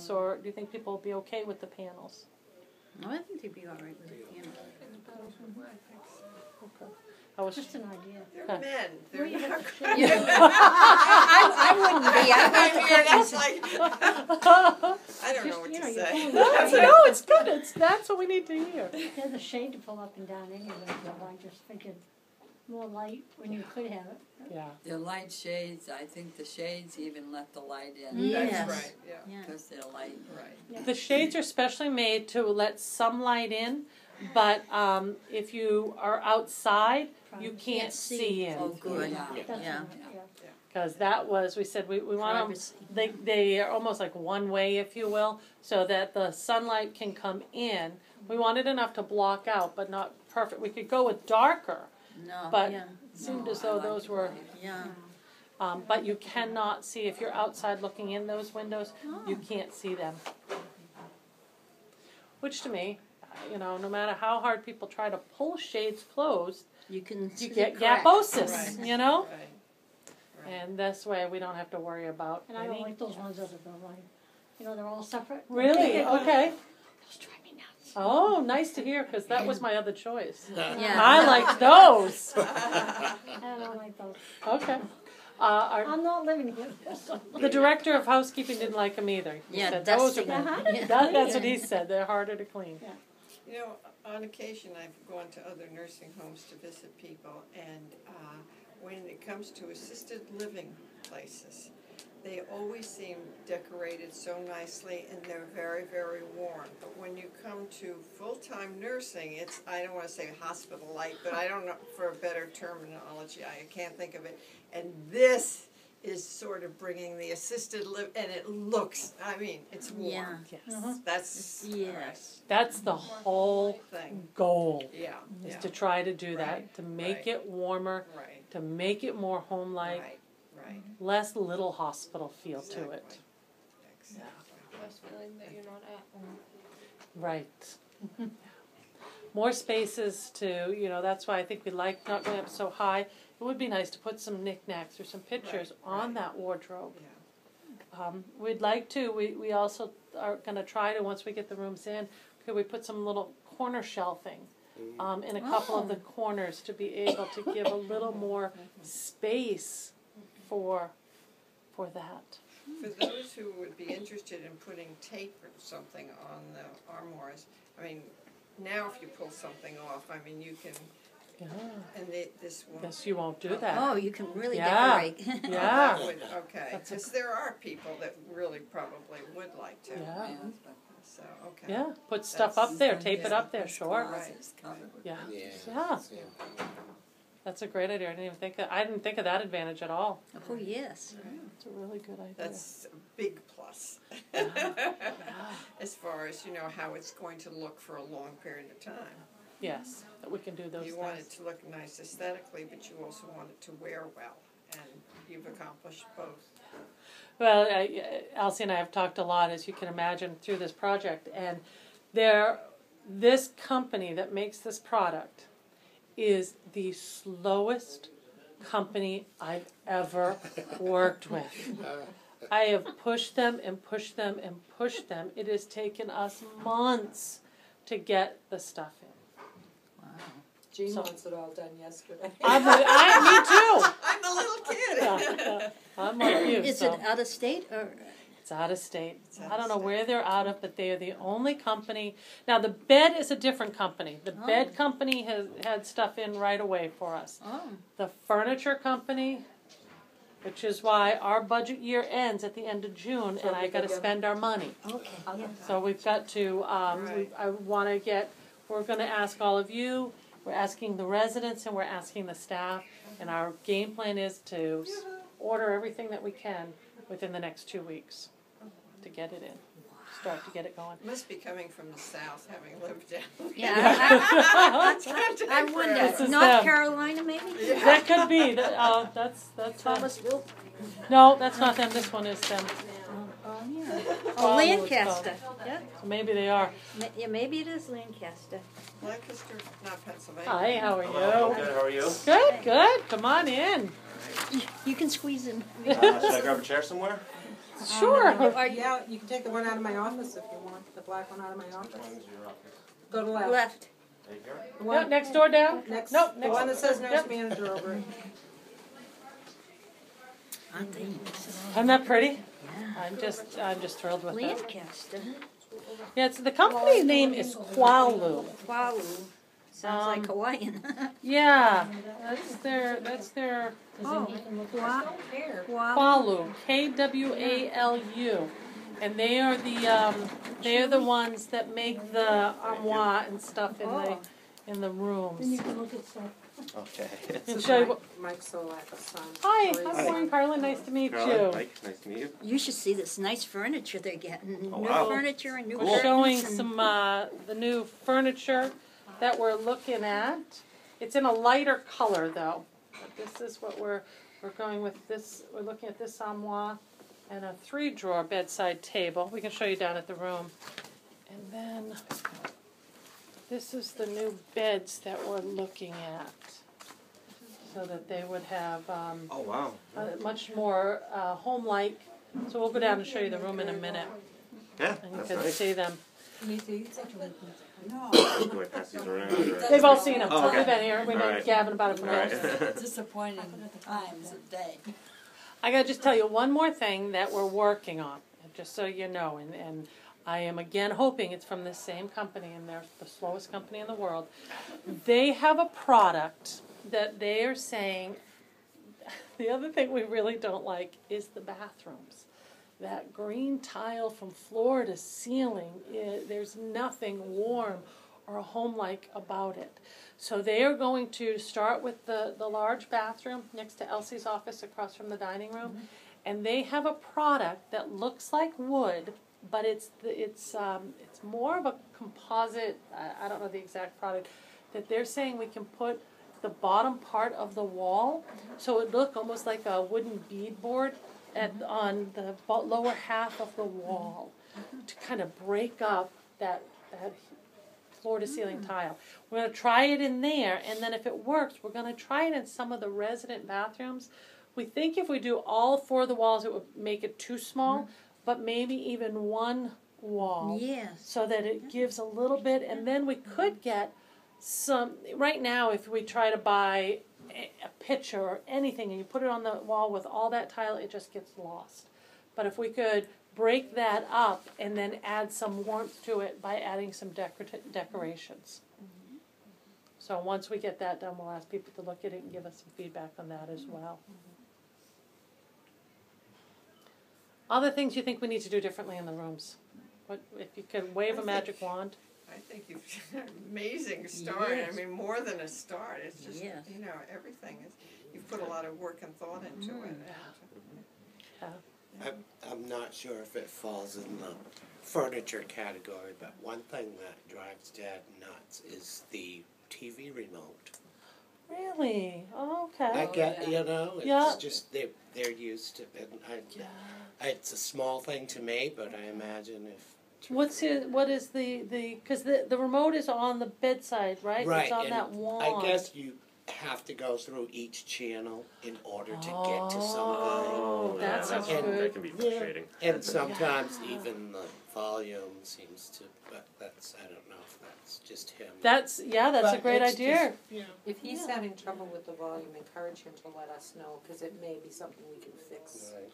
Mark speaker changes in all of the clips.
Speaker 1: panels, or do you think people will be okay with the panels?
Speaker 2: No, I think they'd be all right with it. You know.
Speaker 1: Okay. I was
Speaker 3: Just an idea.
Speaker 4: They're
Speaker 1: Huh.
Speaker 4: men. They're
Speaker 3: Well,
Speaker 4: not
Speaker 2: I wouldn't be. I'd like the curtains.
Speaker 4: I don't know what
Speaker 3: You
Speaker 4: to
Speaker 3: know,
Speaker 4: say.
Speaker 1: no, it's good. That's what we need to hear.
Speaker 3: There's a shade to pull up and down anyway, so I just figured more light when you could have it.
Speaker 1: Yeah.
Speaker 5: The light shades, I think the shades even let the light in.
Speaker 2: Yes.
Speaker 4: That's right, yeah.
Speaker 2: Yeah.
Speaker 5: Because they're light.
Speaker 4: Right.
Speaker 1: The shades are specially made to let some light in, but if you are outside, you can't see in.
Speaker 2: Oh, good.
Speaker 5: Yeah.
Speaker 3: That's
Speaker 2: Yeah.
Speaker 3: right, yeah.
Speaker 1: Because that was, we said we want them,
Speaker 2: Privacy.
Speaker 1: they are almost like one way, if you will, so that the sunlight can come in. We wanted enough to block out, but not perfect. We could go with darker,
Speaker 2: No.
Speaker 1: but
Speaker 2: Yeah.
Speaker 1: it seemed
Speaker 5: No,
Speaker 1: as
Speaker 5: I
Speaker 1: though
Speaker 5: like
Speaker 1: those
Speaker 5: the
Speaker 1: were,
Speaker 5: light.
Speaker 2: Yeah.
Speaker 1: but you cannot see, if you're outside looking in those windows, you can't see them. Which to me, no matter how hard people try to pull shades closed,
Speaker 2: You can see
Speaker 1: you
Speaker 2: the
Speaker 1: get
Speaker 2: crack.
Speaker 1: gaposis,
Speaker 4: Right.
Speaker 1: Right.
Speaker 4: Right.
Speaker 1: And this way we don't have to worry about
Speaker 3: And I don't
Speaker 1: any.
Speaker 3: like those ones that are the light. They're all separate.
Speaker 1: Really? Okay.
Speaker 3: Those drive me nuts.
Speaker 1: Oh, nice to hear, because that was my other choice.
Speaker 2: Yeah.
Speaker 1: I liked those.
Speaker 3: I don't like those.
Speaker 1: Okay.
Speaker 3: I'm not living here. So.
Speaker 1: The director of housekeeping didn't like them either. He
Speaker 2: Yeah,
Speaker 1: said those are
Speaker 2: dusting.
Speaker 1: bad.
Speaker 2: Yeah.
Speaker 1: That's what he said. They're harder to clean.
Speaker 4: You know, on occasion I've gone to other nursing homes to visit people, and when it comes to assisted living places, they always seem decorated so nicely and they're very, very warm. But when you come to full-time nursing, it's, I don't want to say hospital-like, but I don't know, for a better terminology, I can't think of it. And this is sort of bringing the assisted live, and it looks, it's warm.
Speaker 2: Yeah.
Speaker 1: Yes.
Speaker 4: That's
Speaker 2: Yes.
Speaker 1: That's the whole
Speaker 4: thing.
Speaker 1: goal,
Speaker 4: Yeah.
Speaker 1: is
Speaker 4: Yeah.
Speaker 1: to try to do that,
Speaker 4: Right,
Speaker 1: to make
Speaker 4: right.
Speaker 1: it warmer,
Speaker 4: Right.
Speaker 1: to make it more home-like,
Speaker 4: Right. Right.
Speaker 1: less little hospital feel to
Speaker 4: Exactly.
Speaker 1: it.
Speaker 4: Exactly.
Speaker 6: Less feeling that you're not at home.
Speaker 1: Right. More spaces to, that's why I think we like not going up so high. It would be nice to put some knickknacks or some pictures
Speaker 4: Right,
Speaker 1: on
Speaker 4: right.
Speaker 1: that wardrobe.
Speaker 4: Yeah.
Speaker 1: We'd like to, we also are going to try to, once we get the rooms in, could we put some little corner shelving in a couple of the corners to be able to give a little more space for that.
Speaker 4: For those who would be interested in putting tape or something on the armoires, now if you pull something off, you can,
Speaker 1: Yeah.
Speaker 4: and this one.
Speaker 1: Guess you won't do that.
Speaker 2: Oh, you can really
Speaker 1: Yeah.
Speaker 2: decorate.
Speaker 1: Yeah.
Speaker 4: Okay,
Speaker 1: That's a-
Speaker 4: because there are people that really probably would like to.
Speaker 1: Yeah.
Speaker 4: So, okay.
Speaker 1: Yeah. Put stuff up there, tape it up there,
Speaker 5: His
Speaker 1: sure.
Speaker 5: closet's covered with
Speaker 1: Yeah.
Speaker 7: Yeah.
Speaker 1: Yeah. That's a great idea. I didn't think of that advantage at all.
Speaker 2: Oh, yes.
Speaker 1: It's a really good idea.
Speaker 4: That's a big plus. As far as, how it's going to look for a long period of time.
Speaker 1: Yes, that we can do those
Speaker 4: You want it
Speaker 1: things.
Speaker 4: to look nice aesthetically, but you also want it to wear well, and you've accomplished both.
Speaker 1: Well, Elsie and I have talked a lot, as you can imagine, through this project, and this company that makes this product is the slowest company I've ever worked with. I have pushed them and pushed them and pushed them. It has taken us months to get the stuff in.
Speaker 6: Jean
Speaker 1: So-
Speaker 6: wants it all done yesterday.
Speaker 1: Me too.
Speaker 4: I'm a little kid.
Speaker 1: I'm like you.
Speaker 2: Is
Speaker 1: so.
Speaker 2: it out of state or?
Speaker 1: It's out of state.
Speaker 4: It's out
Speaker 1: I don't
Speaker 4: of
Speaker 1: know
Speaker 4: state.
Speaker 1: where they're out of, but they are the only company. Now, the bed is a different company. The
Speaker 2: Oh.
Speaker 1: bed company has had stuff in right away for us.
Speaker 2: Oh.
Speaker 1: The furniture company, which is why our budget year ends at the end of June,
Speaker 6: So
Speaker 1: and I
Speaker 6: we
Speaker 1: got to
Speaker 6: go-
Speaker 1: spend our money.
Speaker 2: Okay. Yeah.
Speaker 1: So we've got to,
Speaker 4: Right.
Speaker 1: I want to get, we're going to ask all of you, we're asking the residents, and we're asking the staff, and our game plan is to order everything that we can within the next 2 weeks to get it in, start to get it going.
Speaker 4: Must be coming from the south, having lived down.
Speaker 2: Yeah. I
Speaker 1: This
Speaker 2: wonder.
Speaker 1: is
Speaker 2: North
Speaker 1: them.
Speaker 2: Carolina, maybe?
Speaker 1: That could be, that's them.
Speaker 2: Thomasville.
Speaker 1: No, that's not them, this one is them.
Speaker 2: Oh, yeah. Oh,
Speaker 1: Probably it's
Speaker 2: Lancaster. Yeah.
Speaker 1: So maybe they are.
Speaker 2: Yeah, maybe it is Lancaster.
Speaker 4: Lancaster, not Pennsylvania.
Speaker 1: Hi, how are
Speaker 7: Hello,
Speaker 1: you?
Speaker 7: good, how are you?
Speaker 1: Good, good, come on in.
Speaker 2: You can squeeze in.
Speaker 7: Should I grab a chair somewhere?
Speaker 1: Sure.
Speaker 7: Yeah, you can take the one out of my office if you want, the black one out of my office. Go to left.
Speaker 2: Left.
Speaker 7: The
Speaker 1: No,
Speaker 7: one
Speaker 1: next door down?
Speaker 7: next,
Speaker 1: Nope,
Speaker 7: the
Speaker 1: next.
Speaker 7: one that says nurse
Speaker 1: Yep.
Speaker 7: manager over it.
Speaker 2: Aren't they?
Speaker 1: Isn't that pretty? I'm just thrilled with that.
Speaker 2: Lancaster.
Speaker 1: Yeah, it's, the company name is Qualu.
Speaker 2: Walu. Sounds like Hawaiian.
Speaker 1: Yeah, that's their
Speaker 2: Oh, Walu.
Speaker 1: Qualu, Kwalu, and they are the ones that make the armoire and stuff in the
Speaker 3: Then you
Speaker 1: rooms.
Speaker 3: can look at stuff.
Speaker 8: Okay.
Speaker 1: And
Speaker 7: This is
Speaker 1: show you
Speaker 7: Mike,
Speaker 1: what-
Speaker 7: Mike Solak's son.
Speaker 1: Hi,
Speaker 7: Or his
Speaker 1: I'm
Speaker 7: son.
Speaker 1: Maureen Carlin. Nice to meet
Speaker 8: Caroline,
Speaker 1: you.
Speaker 8: Mike, nice to meet you.
Speaker 2: You should see this nice furniture they're getting.
Speaker 8: Oh,
Speaker 2: New
Speaker 8: wow.
Speaker 2: furniture and new
Speaker 1: We're
Speaker 2: curtains
Speaker 1: showing
Speaker 2: and-
Speaker 1: some the new furniture that we're looking at. It's in a lighter color though. But this is what we're going with. This we're looking at this armoire and a 3-drawer bedside table. We can show you down at the room. And then this is the new beds that we're looking at, so that they would have
Speaker 8: Oh, wow.
Speaker 1: much more home-like. So we'll go down and show you the room in a minute,
Speaker 8: Yeah,
Speaker 1: and you
Speaker 8: that's
Speaker 1: can
Speaker 8: nice.
Speaker 1: see them.
Speaker 5: No,
Speaker 8: Do I pass these around? Or?
Speaker 1: They've all seen them.
Speaker 8: Oh, okay.
Speaker 1: We've been here. We've been
Speaker 8: All right.
Speaker 1: gabbing about it for
Speaker 8: All
Speaker 1: days.
Speaker 8: right.
Speaker 5: disappointing times of day.
Speaker 1: I gotta just tell you one more thing that we're working on, just so you know, and I am again hoping it's from this same company, and they're the slowest company in the world. They have a product that they are saying, the other thing we really don't like is the bathrooms. That green tile from floor to ceiling, there's nothing warm or home-like about it. So they are going to start with the large bathroom next to Elsie's office across from the dining room, and they have a product that looks like wood, but it's more of a composite. I don't know the exact product that they're saying we can put the bottom part of the wall, so it look almost like a wooden beadboard on the lower half of the wall to kind of break up that floor to ceiling tile. We're going to try it in there, and then if it works, we're going to try it in some of the resident bathrooms. We think if we do all 4 of the walls, it would make it too small, but maybe even one wall,
Speaker 2: Yes.
Speaker 1: so that it gives a little bit, and then we could get some. Right now, if we try to buy a picture or anything and you put it on the wall with all that tile, it just gets lost. But if we could break that up and then add some warmth to it by adding some decorations. So once we get that done, we'll ask people to look at it and give us some feedback on that as well. Other things you think we need to do differently in the rooms? What if you could wave a magic wand?
Speaker 4: I think you've done an amazing start.
Speaker 2: Yes.
Speaker 4: I mean, more than a start. It's just,
Speaker 2: Yes.
Speaker 4: you know, everything is, you've put a lot of work and thought into it.
Speaker 9: I'm not sure if it falls in the furniture category, but one thing that drives Dad nuts is the TV remote.
Speaker 1: Really? Oh, okay.
Speaker 9: I get,
Speaker 5: yeah.
Speaker 9: you know, it's
Speaker 1: Yeah.
Speaker 9: just they're used to it. It's a small thing to me, but I imagine if.
Speaker 1: What is the because the remote is on the bedside, right?
Speaker 9: Right,
Speaker 1: It's on
Speaker 9: and
Speaker 1: that wall.
Speaker 9: I guess you have to go through each channel in order to get to something.
Speaker 1: Oh, that sounds
Speaker 9: And-
Speaker 1: good.
Speaker 8: That can be frustrating.
Speaker 9: And sometimes even the volume seems to, but I don't know if that's just him.
Speaker 1: That's a
Speaker 9: But
Speaker 1: great
Speaker 9: it's
Speaker 1: idea.
Speaker 9: just, you know,
Speaker 7: If he's having trouble with the volume, encourage him to let us know, because it may be something we can fix.
Speaker 9: right.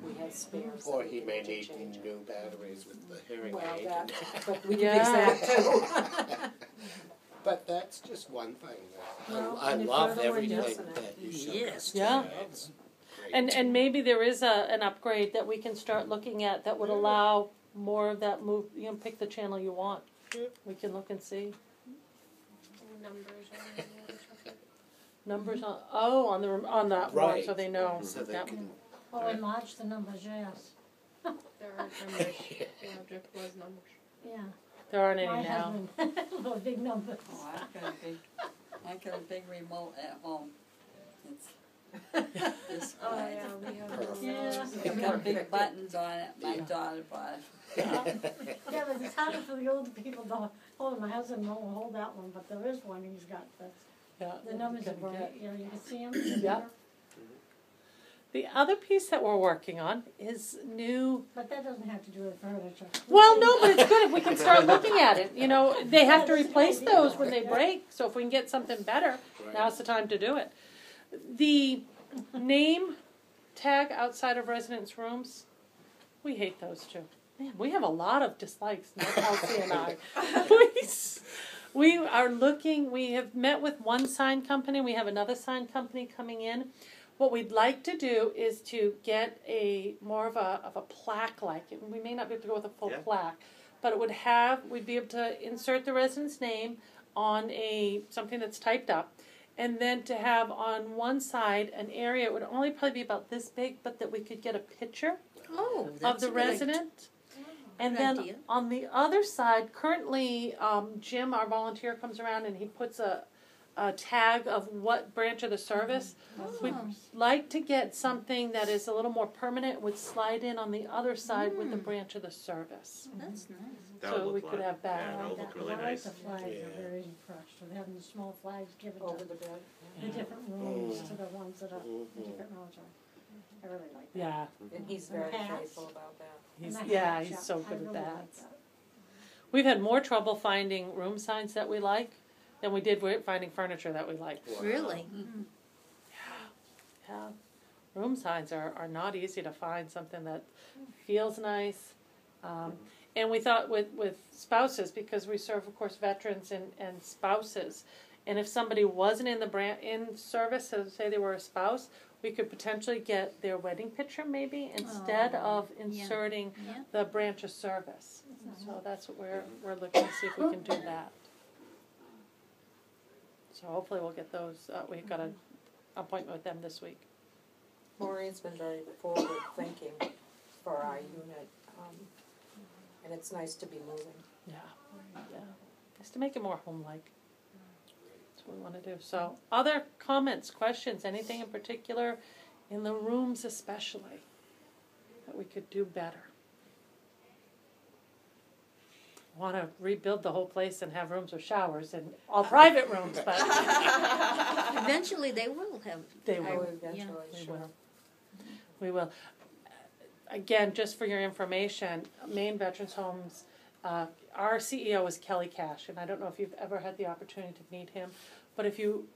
Speaker 7: We have spares.
Speaker 9: Or
Speaker 7: that
Speaker 9: he
Speaker 7: we
Speaker 9: may
Speaker 7: can
Speaker 9: need
Speaker 7: interchange.
Speaker 9: new batteries with the hearing
Speaker 7: Well,
Speaker 9: aid.
Speaker 7: that, but we can
Speaker 1: Yeah.
Speaker 7: fix that too.
Speaker 9: But that's just one thing that
Speaker 7: Well,
Speaker 9: I
Speaker 7: and if
Speaker 9: love
Speaker 7: you're the one
Speaker 9: everything
Speaker 7: using it.
Speaker 9: that you showed
Speaker 2: Yes.
Speaker 9: us
Speaker 1: Yeah.
Speaker 9: today. It's great.
Speaker 1: And maybe there is an upgrade that we can start looking at that would allow more of that move. You can pick the channel you want. We can look and see numbers on on that one,
Speaker 9: Right.
Speaker 1: so they know.
Speaker 9: So they
Speaker 1: Yep.
Speaker 9: can.
Speaker 3: Oh, enlarge the numbers, yes.
Speaker 6: There are numbers. The object was numbers.
Speaker 3: Yeah.
Speaker 1: There aren't any
Speaker 3: My
Speaker 1: now.
Speaker 3: husband, little big numbers.
Speaker 5: Oh, I got a big remote at home. It's this
Speaker 6: Oh,
Speaker 5: way.
Speaker 6: yeah, we have
Speaker 9: Perfect.
Speaker 3: Yeah.
Speaker 5: It's got big buttons on it. My daughter bought it.
Speaker 3: Yeah, but it's harder for the older people to hold. My husband won't hold that one, but there is one he's got. That's,
Speaker 1: Yeah.
Speaker 3: the numbers are
Speaker 1: Good,
Speaker 3: bright.
Speaker 1: yeah.
Speaker 3: You know, you can see them.
Speaker 1: Yeah. The other piece that we're working on is new.
Speaker 3: But that doesn't have to do with furniture.
Speaker 1: Well, no, but it's good if we can start looking at it. You know, they have to replace those when they break. So if we can get something better, now's the time to do it. The name tag outside of residents' rooms, we hate those too. Man, we have a lot of dislikes, Elsie and I. We are looking, we have met with one sign company, we have another sign company coming in. What we'd like to do is to get more of a plaque like it. We may not be able to go with a full plaque, but it would we'd be able to insert the resident's name on something that's typed up. And then to have on one side an area, it would only probably be about this big, but that we could get a picture of the resident. And
Speaker 2: Good
Speaker 1: then
Speaker 2: idea.
Speaker 1: on the other side, currently Jim, our volunteer, comes around and he puts a tag of what branch of the service. We'd like to get something that is a little more permanent, would slide in on the other side with the branch of the service.
Speaker 2: That's nice.
Speaker 8: That
Speaker 1: So
Speaker 8: would
Speaker 1: we
Speaker 8: look
Speaker 1: could
Speaker 8: like-
Speaker 1: have that.
Speaker 8: Yeah, that would look really
Speaker 3: I like
Speaker 8: nice.
Speaker 3: the flags are very impressed with having the small flags given
Speaker 7: Over
Speaker 3: to
Speaker 7: the bed.
Speaker 3: the different rooms to the ones that are the different rooms. I really like that.
Speaker 1: Yeah,
Speaker 7: And he's
Speaker 3: And
Speaker 7: very
Speaker 3: hats.
Speaker 7: faithful about that.
Speaker 3: And the
Speaker 1: yeah,
Speaker 3: hats,
Speaker 1: he's so
Speaker 3: I
Speaker 1: good at
Speaker 3: really
Speaker 1: that.
Speaker 3: like that.
Speaker 1: We've had more trouble finding room signs that we like than we did with finding furniture that we like.
Speaker 2: Really?
Speaker 1: Yeah, room signs are not easy to find, something that feels nice. And we thought with spouses, because we serve, of course, veterans and spouses, and if somebody wasn't in service, so say they were a spouse, we could potentially get their wedding picture maybe instead of inserting
Speaker 2: Yeah.
Speaker 1: the branch of service. So that's what we're looking to see if we can do that. So hopefully we'll get those. We've got an appointment with them this week.
Speaker 7: Maureen's been very forward thinking for our unit, and it's nice to be moving.
Speaker 1: Yeah, yeah. Just to make it more home-like. That's what we want to do. So, other comments, questions, anything in particular, in the rooms especially, that we could do better? Want to rebuild the whole place and have rooms with showers and all private rooms, but
Speaker 2: Eventually they will have.
Speaker 1: they
Speaker 7: Oh,
Speaker 1: will.
Speaker 7: eventually,
Speaker 1: We
Speaker 7: sure.
Speaker 1: will. We will. Again, just for your information, Maine Veterans Homes, our CEO is Kelly Cash, and I don't know if you've ever had the opportunity to meet him, but if you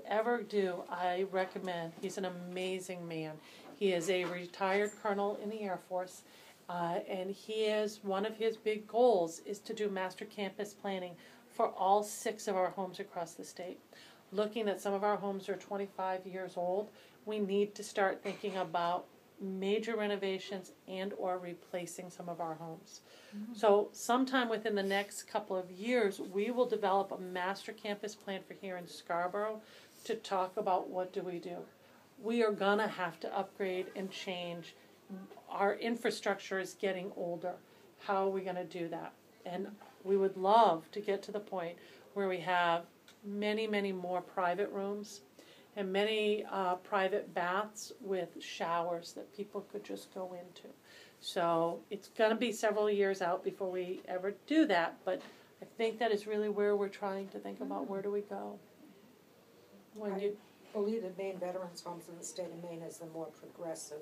Speaker 1: ever do, I recommend. He's an amazing man. He is a retired colonel in the Air Force, and one of his big goals is to do master campus planning for all 6 of our homes across the state. Looking at some of our homes are 25 years old, we need to start thinking about major renovations and or replacing some of our homes. So sometime within the next couple of years, we will develop a master campus plan for here in Scarborough to talk about what do we do. We are gonna have to upgrade and change. Our infrastructure is getting older. How are we gonna do that? And we would love to get to the point where we have many, many more private rooms and many private baths with showers that people could just go into. So it's going to be several years out before we ever do that, but I think that is really where we're trying to think about where do we go. When you
Speaker 7: I believe the Maine Veterans Homes in the state of Maine is the more progressive.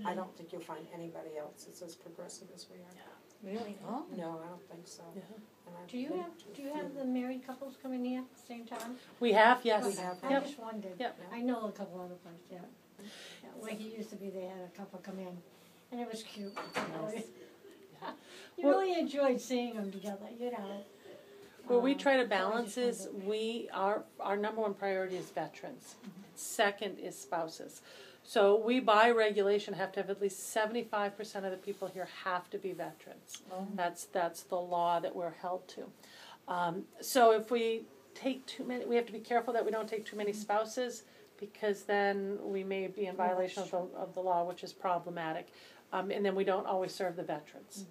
Speaker 7: I don't think you'll find anybody else that's as progressive as we are.
Speaker 2: Really? Oh.
Speaker 7: No, I don't think so.
Speaker 1: Yeah.
Speaker 7: And I've
Speaker 3: Do you
Speaker 7: been
Speaker 3: have,
Speaker 7: to
Speaker 3: do
Speaker 7: a
Speaker 3: you
Speaker 7: few.
Speaker 3: have the married couples coming here at the same time?
Speaker 1: we have, yes.
Speaker 7: We have.
Speaker 3: I
Speaker 1: Yep.
Speaker 3: just wondered.
Speaker 1: Yep.
Speaker 3: I know a couple other places, yeah. Where he used to be, they had a couple come in, and it was cute.
Speaker 1: Nice.
Speaker 3: You
Speaker 1: Well-
Speaker 3: really enjoyed seeing them together, you know.
Speaker 1: What we try to
Speaker 3: So I
Speaker 1: balance
Speaker 3: just
Speaker 1: is
Speaker 3: wondered.
Speaker 1: our number one priority is veterans. Second is spouses. So we by regulation have to have at least 75% of the people here have to be veterans. That's the law that we're held to. So if we take too many, we have to be careful that we don't take too many spouses, because then we may be in violation of the law, which is problematic. And then we don't always serve the veterans.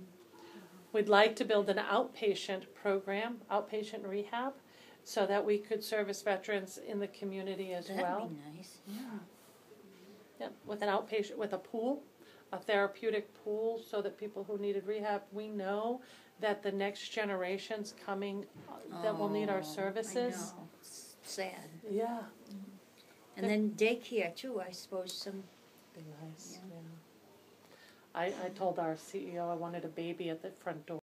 Speaker 1: We'd like to build an outpatient program, outpatient rehab, so that we could service veterans in the community as well.
Speaker 2: That'd be nice. Yeah.
Speaker 1: Yeah, with an outpatient, with a pool, a therapeutic pool, so that people who needed rehab, we know that the next generation's coming that will need our
Speaker 2: Oh,
Speaker 1: services.
Speaker 2: I know. It's sad.
Speaker 1: Yeah.
Speaker 2: And then daycare too, I suppose some
Speaker 1: Be nice, yeah. I told our CEO I wanted a baby at the front door.